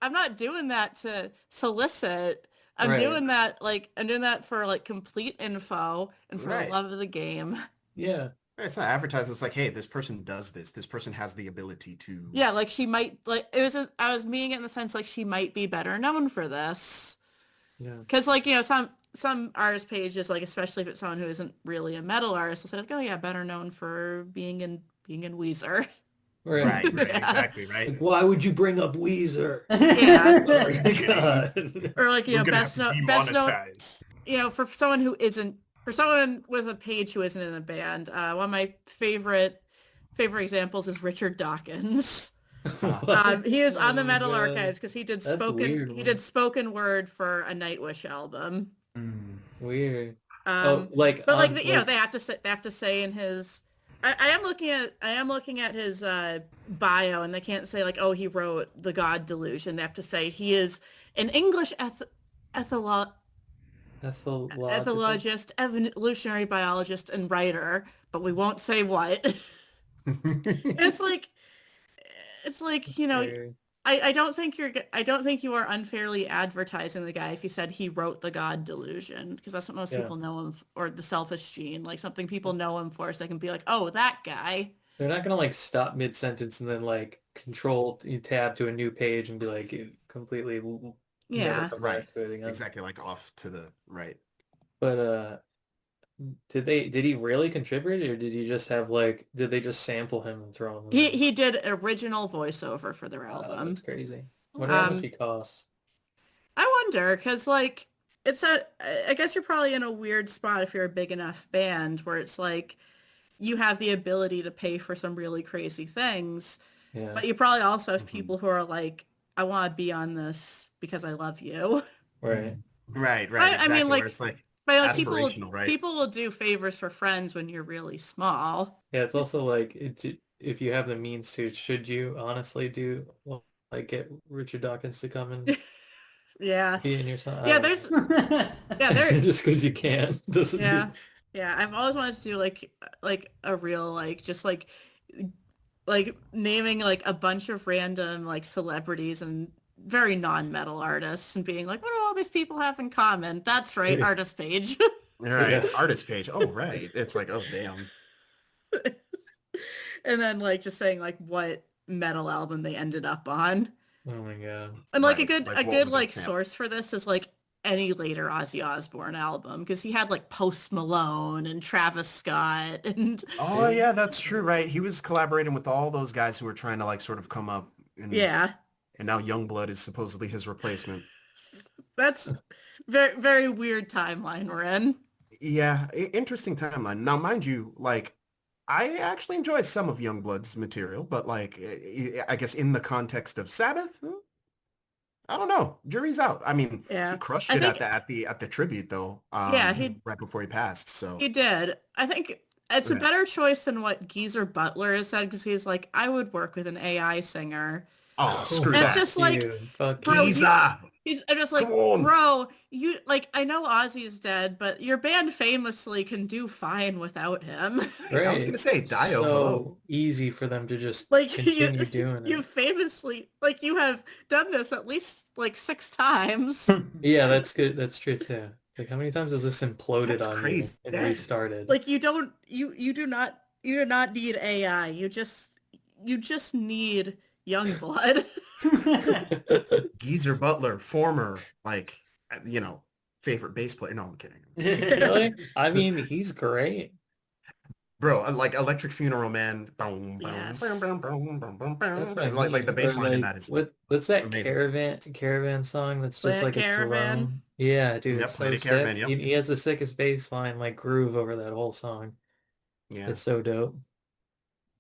I'm not doing that to solicit. I'm Right. doing that for like complete info and for Right. the love of the game. Yeah. It's not advertised. It's like, hey, this person does this. This person has the ability to. Yeah, like she might like I was meaning it in the sense like she might be better known for this. Yeah. Because like, you know, some artist pages, like especially if it's someone who isn't really a metal artist, they'll say like, oh yeah, better known for being in Weezer. Right. Yeah. Exactly. Right. Like, why would you bring up Weezer? Yeah. Oh my God. Or like, you We're know, gonna have to best known, demonetize. you know, for someone with a page who isn't in a band, one of my favorite examples is Richard Dawkins. He is on the Oh my Metal God. Archives because he did That's weird, man. spoken word for a Nightwish album. Weird. But like you know, they have to say in his. I am looking at his bio, and they can't say like, oh, he wrote The God Delusion. They have to say he is an English ethologist, evolutionary biologist, and writer, but we won't say what. It's like, you know, Weird. I don't think you are unfairly advertising the guy if you said he wrote The God Delusion, because that's what most Yeah. people know him or The Selfish Gene, like something people know him for, so they can be like, oh, that guy. They're not gonna like stop mid-sentence and then like control tab to a new page and be like completely never Yeah. come Right. back to it again. Exactly, like off to the right. But did he really contribute or did he just have like did they just sample him and throw him in? He did original voiceover for their That's album. crazy. Wonder how much he costs. I wonder, because like it's a I guess you're probably in a weird spot if you're a big enough band where it's like you have the ability to pay for some really crazy things, Yeah. but you probably also have Mhm. people who are like, I want to be on this because I love you. Right. Right, I exactly. mean, like, Where it's like but like aspirational, right? people will do favors for friends when you're really small. Yeah, it's also like if you have the means to, should you honestly do like get Richard Dawkins to come and Yeah. be in your song? Yeah, there's yeah, there just because you can doesn't yeah. mean Yeah, I've always wanted to do like a real like just like naming like a bunch of random like celebrities and very non-metal artists and being like, what do all these people have in common? That's right, artist page. Right. Yeah. Artist page. Oh, right. It's like, oh, damn. And then like just saying like what metal album they ended up on. Oh my god. And like Right. a Like, good what would they like sample? source for this is like any later Ozzy Osbourne album because he had like Post Malone and Travis Scott and Oh, yeah, that's true, right? He was collaborating with all those guys who were trying to like sort of come up, and yeah, now Youngblood is supposedly his replacement. that's very weird timeline we're in. Yeah, interesting timeline. Now, mind you, like I actually enjoy some of Youngblood's material, but like I guess in the context of Sabbath, I don't know. Jury's out. I mean, he Yeah, crushed I it think at the tribute though. yeah Right before he passed. So he did. I think it's a yeah. better choice than what Geezer Butler has said because he's like, I would work with an AI singer. Oh, screw And it's that. just like, You. Fuck bro, you. Giza. I'm just like, Come on. bro, you like I know Ozzy's dead, but your band famously can do fine without him. Hey, I was gonna say Dio. Hello. So easy for them to just Like continue doing you it. famously like you have done this at least like 6 times. Yeah, that's good. That's true too. It's like how many times has this imploded That's on crazy. you and restarted? Like you do not need AI. You just need young blood. Geezer Butler, former favorite bass player. No, I'm kidding. Really? I mean, he's great. Bro, like Electric Funeral Man. Boom, boom, Yes. boom, boom, boom, boom, boom, That's what I boom. Like the mean. bass Or, line in like, that is what's that amazing. caravan song that's just Plant like a Caravan. drone? Yeah, dude, Yep, it's so Planet sick. Caravan, yep. He has the sickest bass line like groove over that whole song. Yeah. It's so dope.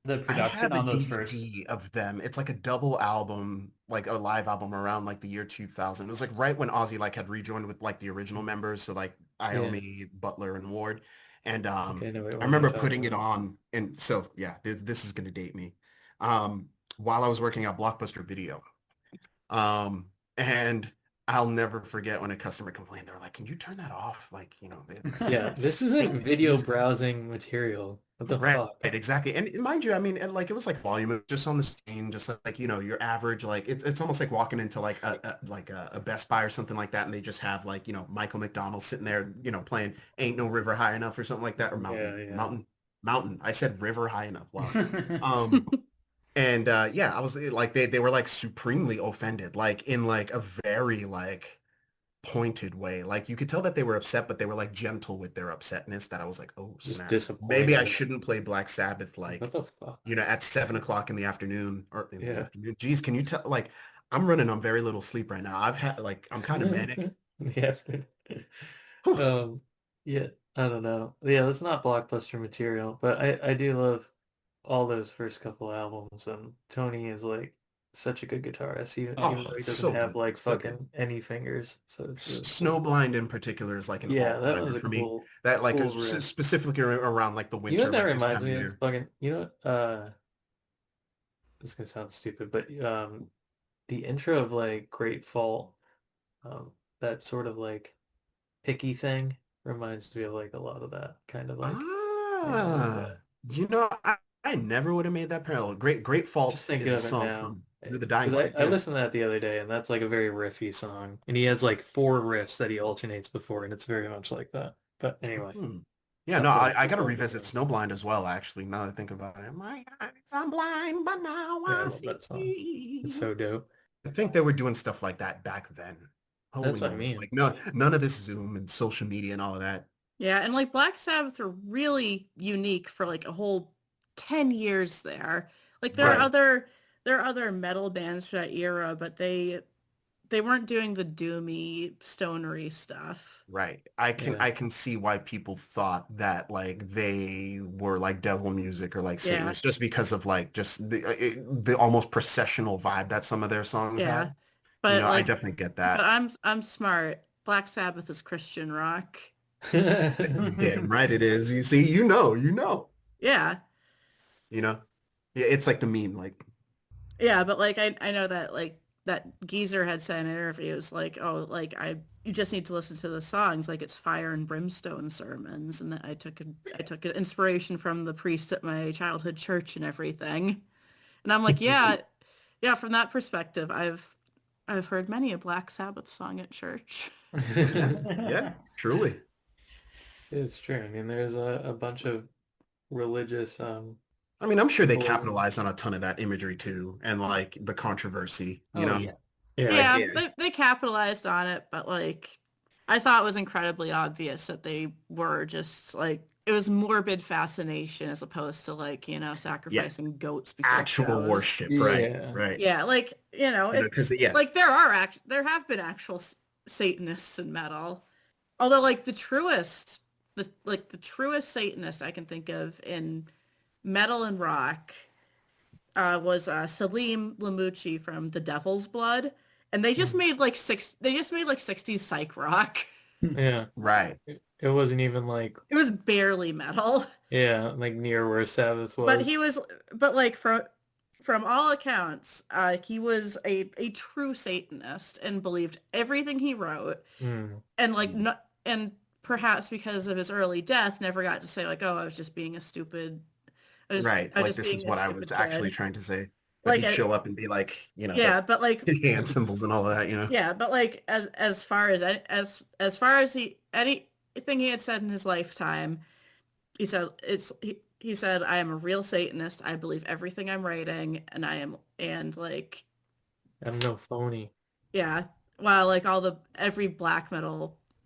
The I production have a on those first. DVD of them. It's like a double album, like a live album around like the year 2000. It was like right when Ozzy like had rejoined with like the original members, so like Iommi, Butler, and Ward. And Okay, I know what I one remember you're talking putting it about. on, and so yeah, this is gonna date me. While I was working at Blockbuster Video, and I'll never forget when a customer complained. They were like, "Can you turn that off?" Like, Yeah, this isn't video browsing material. What the Right, fuck? exactly. And mind you, I mean, and like it was like volume just on the screen, just like your average, like it's almost like walking into like a Best Buy or something like that, and they just have like Michael McDonald sitting there, playing "Ain't No River High Enough" or something like that, or Yeah. Mountain. I said "River High Enough." Wow. And yeah, I was like they were like supremely offended, like in like a very like pointed way. Like you could tell that they were upset, but they were like gentle with their upsetness that I was like, oh Just snap. disappointed. Maybe I shouldn't play Black Sabbath like, What the fuck? at 7 o'clock in the afternoon or in the Yeah. afternoon. Geez, can you tell like I'm running on very little sleep right now. I've had like I'm kind of manic. Yeah. Whew. Yeah, I don't know. Yeah, that's not blockbuster material, but I do love all those first couple albums, and Tony is like such a good guitarist, even Oh, though he doesn't so have good. like So good. fucking any fingers. So it's really cool. Snowblind in particular is like an Yeah, that all-timer was a for me. cool That like is riff. specifically around like the You know winter, what that like this reminds time of me of? year. Fucking, this is gonna sound stupid, but the intro of like Great Fault, that sort of like picky thing reminds me of like a lot of that kind of like Ah, I never would have made that parallel. Great Fault just thinking is a of it song now. from The Dying Because Light. I Yeah. listened to that the other day, and that's like a very riffy song. And he has like 4 riffs that he alternates before, and it's very much like that. But anyway. Yeah, no, I gotta revisit Snowblind as well, actually, now that I think about it. My eyes are blind, but now Yeah, I I love that song. It's see. so dope. I think they were doing stuff like that back then. That's Holy what I moly. mean. Like no, none of this Zoom and social media and all of that. Yeah, and like Black Sabbath were really unique for like a whole 10 years there. Like Right. there are other metal bands for that era, but they weren't doing the doomy, stonery stuff. Right. Yeah. I can see why people thought that like they were like devil music or like Yeah, Satanists just because of like just the almost processional vibe that some of their songs yeah. had. But I like definitely get but that. I'm smart. Black Sabbath is Christian rock. Damn right it is. You see, you know. Yeah. You know? Yeah, it's like the meme, like Yeah, but like I know that like that Geezer had said in interviews like, oh, like you just need to listen to the songs like it's fire and brimstone sermons, and that I took an inspiration from the priest at my childhood church and everything. And I'm like, yeah, yeah, from that perspective, I've heard many a Black Sabbath song at church. yeah, yeah, truly. It's true. I mean, there's a bunch of religious I mean, I'm sure they symbolism. capitalized on a ton of that imagery too, and like the controversy, you Oh know? yeah. Yeah. Like, Yeah, yeah, they capitalized on it, but like I thought it was incredibly obvious that they were just like it was morbid fascination as opposed to like, yeah, sacrificing goats before actual shows. worship, right, Yeah. right. Yeah, like, Because yeah, like there have been actual Satanists in metal. Although like the truest Satanist I can think of in metal and rock was Salim Lamucci from The Devil's Blood, and they just made like 60s psych rock. Yeah. right. It wasn't even like, It was barely metal, yeah, like near where Sabbath but was. like from all accounts, he was a true Satanist and believed everything he wrote, Mm. and like no, and perhaps because of his early death, never got to say like, oh, I was just being a stupid, Right. I was Like just this is being a what I was stupid actually kid. thank you trying to say. But Like, he'd show up and be like, the yeah, but like hand symbols and all of that. Yeah, but like as far as far as anything he had said in his lifetime, he said I am a real Satanist. I believe everything I'm writing, and I am and like I'm no phony. yeah, while like every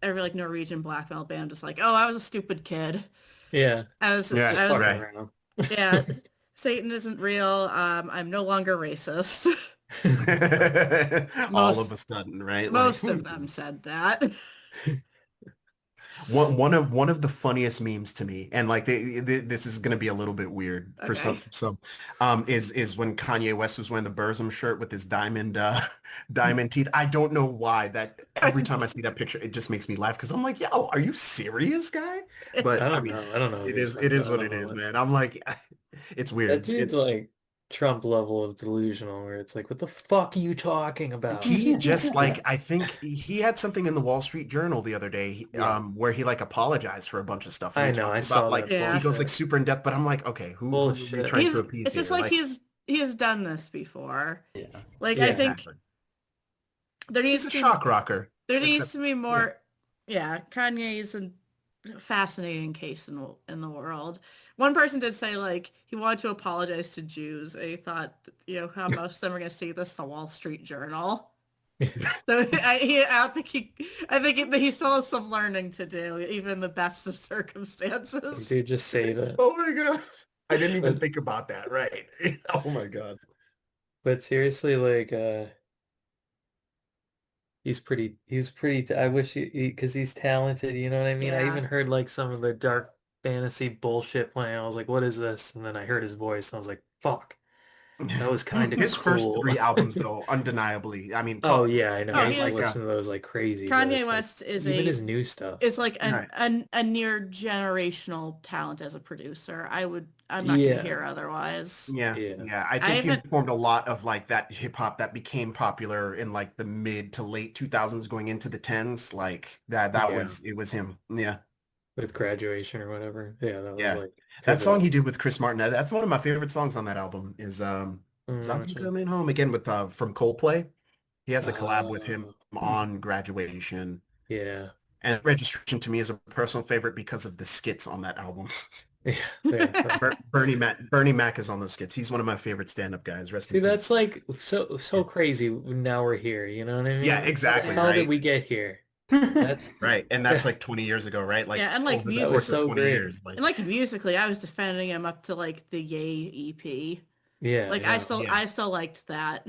like Norwegian black metal band is like, oh, I was a stupid kid. Yeah. Yeah, Just I was fucking right. around. yeah, Satan isn't real. I'm no longer racist. All of Most a sudden, right? Like most of them said that. one of the funniest memes to me, and like this is gonna be a little bit weird for Okay. some, is when Kanye West was wearing the Burzum shirt with his diamond diamond teeth. I don't know why that every time I see that picture, it just makes me laugh because I'm like, yo, are you serious, guy? I But I don't mean, know. I don't know what he's it talking is about. I what don't it know is, what. man. I'm like, it's That weird. dude's like Trump level of delusional where it's like, what the fuck are you talking about? He just like Yeah. I think he had something in the Wall Street Journal the other day Yeah. where he like apologized for a bunch of stuff and I he know. I talks about saw like that Yeah. he goes like bullshit. super in depth, but I'm like, okay, who are we Bullshit. trying to appease It's just here? like Like, he's done this before. Yeah. Like I Yeah. think exactly. there He's needs a to be shock rocker. there needs Except to be yeah. more. Yeah, Kanye is a fascinating case in the world. One person did say like he wanted to apologize to Jews, and he thought how most of them are going to see this the Wall Street Journal. So I don't think I think he still has some learning to do, even in the best of circumstances. Dude, just save it. Oh my God. I didn't even But think about that, right? Oh my God. but seriously, like he's pretty I wish because he's talented, you know what I mean? I Yeah. even heard like some of the dark fantasy bullshit playing. I was like, what is this? And then I heard his voice and I was like, fuck, that was kind of His first cool. three albums though, undeniably. I mean, Oh yeah, I know. Oh, I yeah, used to he's like listen to those like crazy, but Kanye it's like West is even his new stuff. like right. a near generational talent as a producer. I'm not gonna Yeah. hear otherwise. Yeah, Yeah. yeah. I I think he haven't informed a lot of like that hip hop that became popular in like the mid to late 2000s going into the 10s. Like that Yeah. was it was him. Yeah. With graduation or whatever. Yeah, that was Yeah. like That song he pivotal. did with Chris Martin, that's one of my favorite songs on that album is I'm Which is, Coming Home again with from Coldplay. He has a collab with him uh, on Graduation. yeah. And Registration to me is a personal favorite because of the skits on that album. Yeah. Bernie Mac is on those skits. He's one of my favorite stand-up guys. Rest See, in peace. that's like so crazy. Now we're here. You know what I mean? Yeah, exactly. How right. did we get here? That's right, and that's like 20 years ago, right? Like yeah, and like over the musically, course of so 20 great. years. Like, and like musically, I was defending him up to like the Yay EP. Yeah. Like yeah. I still liked that.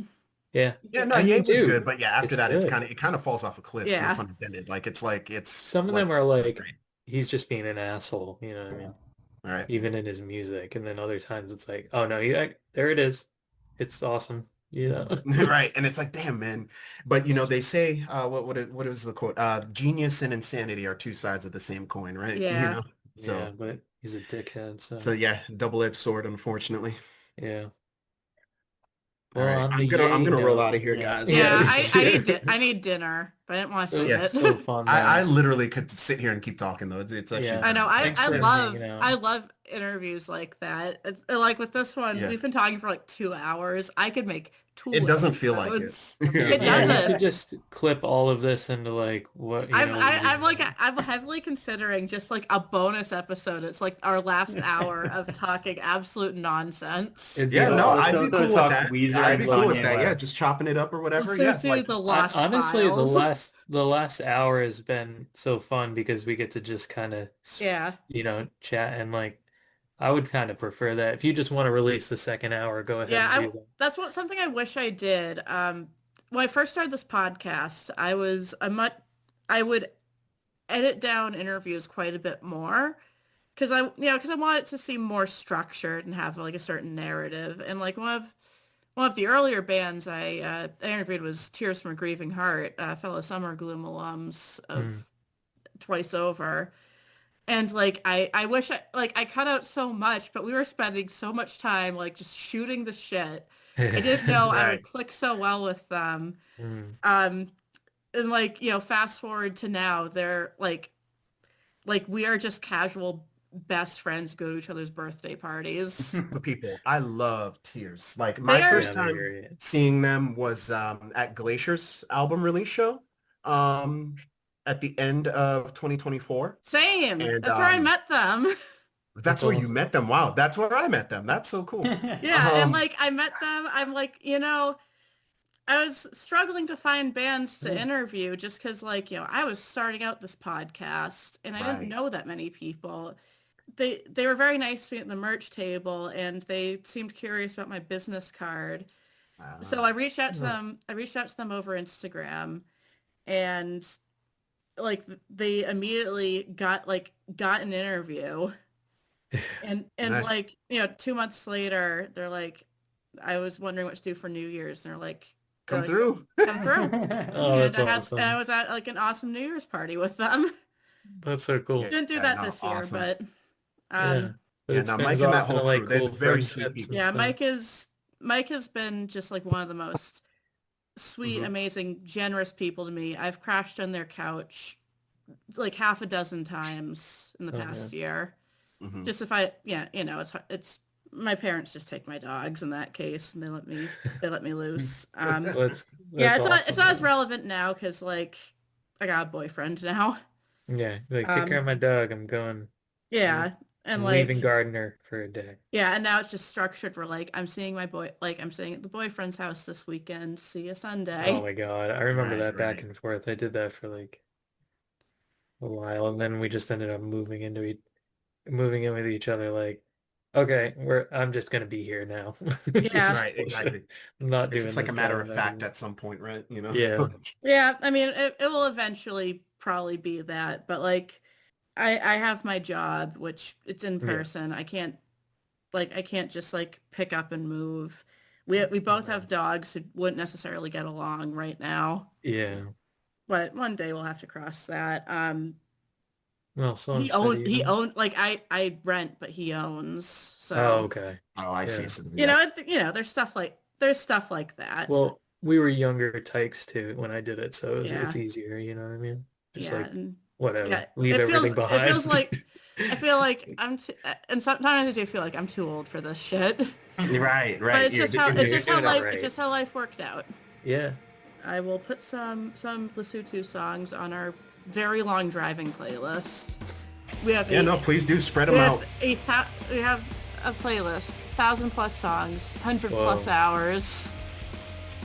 Yeah. yeah, no, I Ye mean, was dude, good, but yeah, after it's that, good. it kind of falls off a cliff. Yeah. No pun intended. Like it's Some of like, them are like, great. he's just being an asshole. You know what I mean? All right. Even in his music, and then other times it's like, oh no, there it is. It's awesome. You know? right, and it's like, damn, man. But you know, they say, what is the quote? Genius and insanity are two sides of the same coin, right? Yeah. You know. So Yeah, but he's a dickhead. so yeah, double-edged sword, unfortunately. Yeah. All Well, right, on I'm the gonna Yay roll note, out of here, yeah. guys. Yeah, Yeah. I need dinner, but I didn't want to say Yeah, it. so fun. I Max. literally could sit here and keep talking though. It's actually Yeah. I know. Thanks for hanging out. I love interviews like that. It's like with this one, Yeah. we've been talking for like 2 hours. I could make 2 It doesn't feel like it. episodes. Yeah. It Yeah, you doesn't. could just clip all of this into like what you know. I'm heavily considering just like a bonus episode. It's like our last hour of talking absolute nonsense. It'd be Yeah, no, awesome. I'd be Lesotho cool with talks that. Weezer I'd and be cool with Kanye that. Yeah, West. just chopping it up or whatever. Let's Yeah, do like, the Lost Honestly, Files. the last hour has been so fun because we get to just kind of Yeah. chat, and like I would kind of prefer that. If you just want to release the second hour, go ahead Yeah, and do that. that's something I wish I did. When I first started this podcast, I would edit down interviews quite a bit more because I want it to seem more structured and have like a certain narrative. And like one of the earlier bands I interviewed was Tears from a Grieving Heart, fellow Summer Gloom alums of Twice Over. And like I wish I cut out so much, but we were spending so much time like just shooting the shit. I didn't know I Right. would click so well with them. Mm. And like, fast forward to now, they're like we are just casual best friends who go to each other's birthday parties. the people. I love Tears. Like my They are- first Yeah, time they're- seeing them was at Glacier's album release show at the end of 2024. Same. And, That's where I met them. That's where you met them. Wow, that's where I met them. That's so cool. Yeah, and Um, like I met them. I'm like, I was struggling to find bands to interview just because like, I was starting out this podcast and I Right. didn't know that many people. They were very nice to me at the merch table and they seemed curious about my business card. So I reached out to them. I reached out to them over Instagram and like they immediately got an interview. And Nice. like, 2 months later, they're like, I was wondering what to do for New Year's. And they're like, come through. come through. Oh, that's and awesome. I was at like an awesome New Year's party with them. That's so cool. Yeah. Didn't do that no, this year, awesome. but Yeah. But Yeah, it's no, been Mike and that awesome whole to, like, crew, they're cool very sweet friendships people. and yeah, stuff. Mike has been just like one of the most sweet, Mhm. amazing, generous people to me. I've crashed on their couch like half a dozen times in the Oh, past year. Mhm. Just if it's my parents just take my dogs in that case and they let me loose. That's Yeah, it's awesome, not as man. relevant now because like I got a boyfriend now. Yeah, like take care of my dog. I'm going. Yeah, and I'm like leaving Gardner for a day. yeah, and now it's just structured where like I'm seeing my boy, like I'm staying at the boyfriend's house this weekend. See you Sunday. Oh my God, I remember Right, that back right. and forth. I did that for like a while, and then we just ended up moving in with each other. Like, okay, I'm just gonna be here now. This Yeah. is Right, bullshit. exactly. I'm not It's doing just like a this matter right of now fact anymore. at some point, right? Yeah. Yeah, I mean it will eventually probably be that, but like I have my job, which it's in Yeah. person. I can't just like pick up and move. We both have dogs who wouldn't necessarily get along right now, Yeah. but one day we'll have to cross that. Well, so He owned like I rent, but he owns. So Oh, okay. Oh, I see. Yeah. So, there's stuff like that. Well, we were younger tykes too when I did it, so it's Yeah. easier. You know what I mean? Just yeah, like and whatever, yeah, leave everything behind. It feels like I feel like I'm too, and sometimes I do feel like I'm too old for this shit. right, But right. it's You're just how doing it right. it's just how life worked out. Yeah. I will put some Lesotho songs on our very long driving playlist. We have please do spread we them have out. we have a playlist, 1,000+ songs, 100+ hours.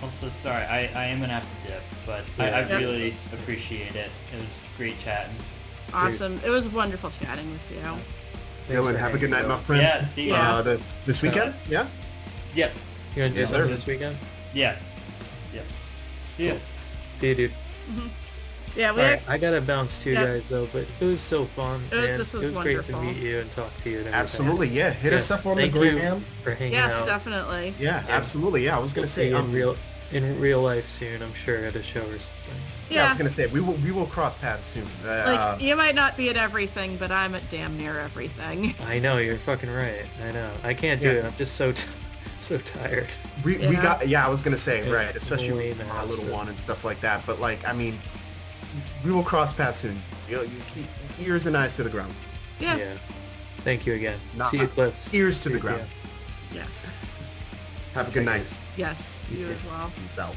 Also, sorry, I am gonna have to dip, but I really appreciate it. It was great chatting. Awesome. It was wonderful chatting with you. Dylan, have a good night, my friend. Yeah, see you. This weekend? Yeah? Yep. You gonna do Yes, something sir. this weekend? Yeah. Yep. See you. See you, dude. Yeah, we Alright, I gotta bounce too, guys, though, but it was so fun, and this was it was great to wonderful. meet you and talk to you and everything. Absolutely, yeah. Hit us up on the Thank gram. you for hanging Yes, out. definitely. Yeah, absolutely. Yeah, I was gonna say in real life soon, I'm sure, at a show or something. I was gonna say we will cross paths soon. Like, you might not be at everything, but I'm at damn near everything. I know, you're fucking right. I know. I can't do it. I'm just so tired. We got I was gonna say right, especially way with our little massive. one and stuff like that. But like, I mean, we will cross paths soon. You keep ears and eyes to the ground. Yeah. Thank you again. Not- See you, Cliff. Ears to See the you, ground. Yes. Have a good night. Yes. You too. as well. Peace out.